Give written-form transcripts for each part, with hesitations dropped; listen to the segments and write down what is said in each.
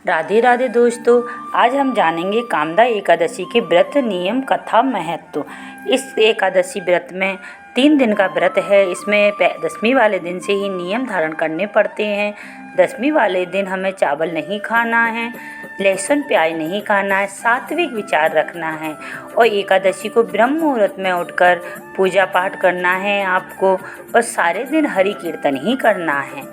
राधे राधे दोस्तों, आज हम जानेंगे कामदा एकादशी के व्रत नियम कथा महत्व। इस एकादशी व्रत में 3 दिन का व्रत है। इसमें दसवीं वाले दिन से ही नियम धारण करने पड़ते हैं। दसवीं वाले दिन हमें चावल नहीं खाना है, लहसुन प्याज नहीं खाना है, सात्विक विचार रखना है और एकादशी को ब्रह्म मुहूर्त में उठकर पूजा पाठ करना है आपको, और सारे दिन हरि कीर्तन ही करना है।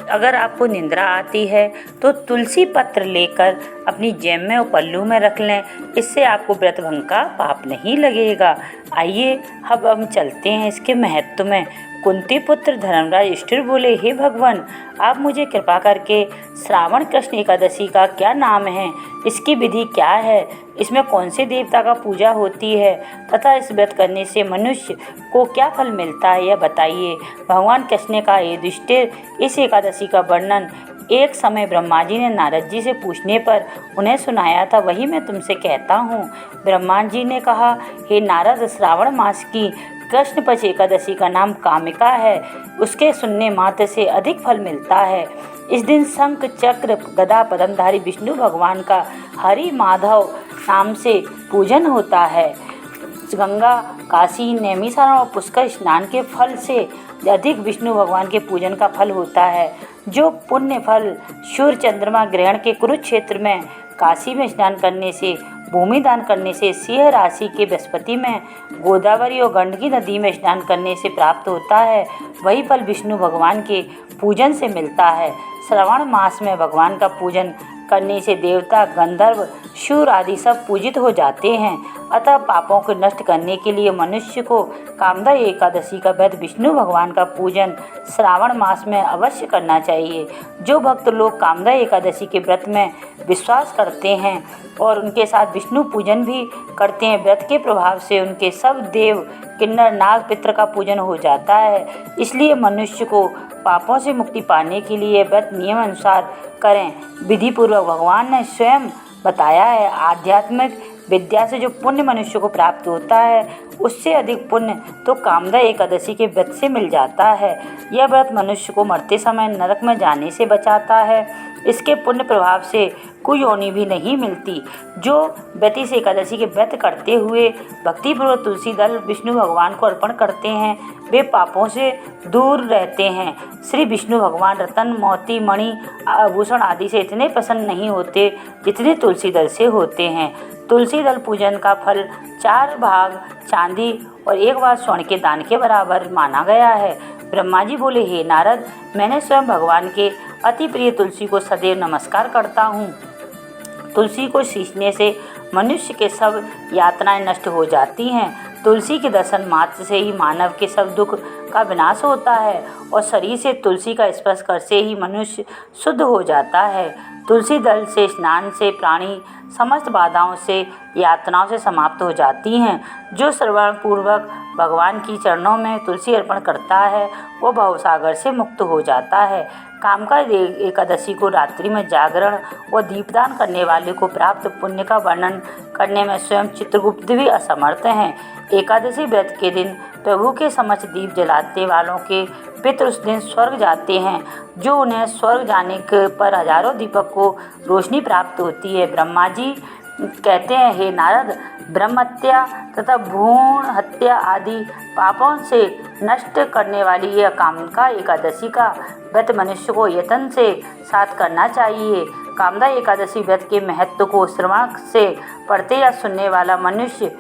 अगर आपको निंद्रा आती है तो तुलसी पत्र लेकर अपनी जेब में और पल्लू में रख लें, इससे आपको व्रत भंग का पाप नहीं लगेगा। आइए अब हम चलते हैं इसके महत्व में। कुंती पुत्र धर्मराज युधिष्ठिर बोले, हे भगवान, आप मुझे कृपा करके श्रावण कृष्ण एकादशी का क्या नाम है, इसकी विधि क्या है, इसमें कौन से देवता का पूजा होती है तथा इस व्रत करने से मनुष्य को क्या फल मिलता है, यह बताइए। भगवान कृष्ण ने कहा, हे युधिष्ठिर, इस एकादशी का वर्णन एक समय ब्रह्मा जी ने नारद जी से पूछने पर उन्हें सुनाया था, वही मैं तुमसे कहता हूँ। ब्रह्मा जी ने कहा, हे नारद, श्रावण मास की कृष्ण पक्ष एकादशी का नाम कामिका है। उसके सुनने मात्र से अधिक फल मिलता है। इस दिन शंख चक्र गदा पद्मधारी विष्णु भगवान का हरि माधव नाम से पूजन होता है। गंगा, काशी, नैमिषारण्य और पुष्कर स्नान के फल से अधिक विष्णु भगवान के पूजन का फल होता है। जो पुण्य फल सूर्य चंद्रमा ग्रहण के कुरुक्षेत्र में, काशी में स्नान करने से, भूमि दान करने से, सिंह राशि के बृहस्पति में, गोदावरी और गंडकी नदी में स्नान करने से प्राप्त होता है, वही फल विष्णु भगवान के पूजन से मिलता है। श्रावण मास में भगवान का पूजन करने से देवता, गंधर्व, शूर आदि सब पूजित हो जाते हैं। अतः पापों को नष्ट करने के लिए मनुष्य को कामदा एकादशी का व्रत विष्णु भगवान का पूजन श्रावण मास में अवश्य करना चाहिए। जो भक्त लोग कामदा एकादशी के व्रत में विश्वास करते हैं और उनके साथ विष्णु पूजन भी करते हैं, व्रत के प्रभाव से उनके सब देव, किन्नर, नाग, पितृ का पूजन हो जाता है। इसलिए मनुष्य को पापों से मुक्ति पाने के लिए व्रत नियम अनुसार करें। विधि पूर्वक भगवान ने स्वयं बताया है। आध्यात्मिक विद्या से जो पुण्य मनुष्य को प्राप्त होता है, उससे अधिक पुण्य तो कामदा एकादशी के व्रत से मिल जाता है। यह व्रत मनुष्य को मरते समय नरक में जाने से बचाता है। इसके पुण्य प्रभाव से कुयोनि भी नहीं मिलती। जो व्यक्ति से एकादशी के व्रत करते हुए भक्तिपूर्वक तुलसी दल विष्णु भगवान को अर्पण करते हैं, वे पापों से दूर रहते हैं। श्री विष्णु भगवान रतन, मोती, मणि, आभूषण आदि से इतने प्रसन्न नहीं होते जितने तुलसी दल से होते हैं। तुलसी दल पूजन का फल 4 भाग चांदी और 1 भाग स्वर्ण के दान के बराबर माना गया है। ब्रह्मा जी बोले, हे नारद, मैंने स्वयं भगवान के अति प्रिय तुलसी को सदैव नमस्कार करता हूँ। तुलसी को सींचने से मनुष्य के सब यातनाएं नष्ट हो जाती हैं। तुलसी के दर्शन मात्र से ही मानव के सब दुख का विनाश होता है और शरीर से तुलसी का स्पर्श कर से ही मनुष्य शुद्ध हो जाता है। तुलसी दल से स्नान से प्राणी समस्त बाधाओं से, यातनाओं से समाप्त हो जाती हैं। जो श्रवण पूर्वक भगवान की चरणों में तुलसी अर्पण करता है, वो भवसागर से मुक्त हो जाता है। कामका एकादशी को रात्रि में जागरण व दीपदान करने वाले को प्राप्त पुण्य का वर्णन करने में स्वयं चित्रगुप्त भी असमर्थ हैं। एकादशी व्रत के दिन प्रभु के समक्ष दीप जलाते वालों के पितृ उस दिन स्वर्ग जाते हैं। जो उन्हें स्वर्ग जाने पर हजारों दीपक को रोशनी प्राप्त होती है। ब्रह्मा जी कहते हैं, हे नारद, ब्रह्म हत्या तथा भ्रूण हत्या आदि पापों से नष्ट करने वाली यह कामका एकादशी का व्रत मनुष्य को यत्न से साथ करना चाहिए। कामदा एकादशी व्रत के महत्व को श्रवण से पढ़ते या सुनने वाला मनुष्य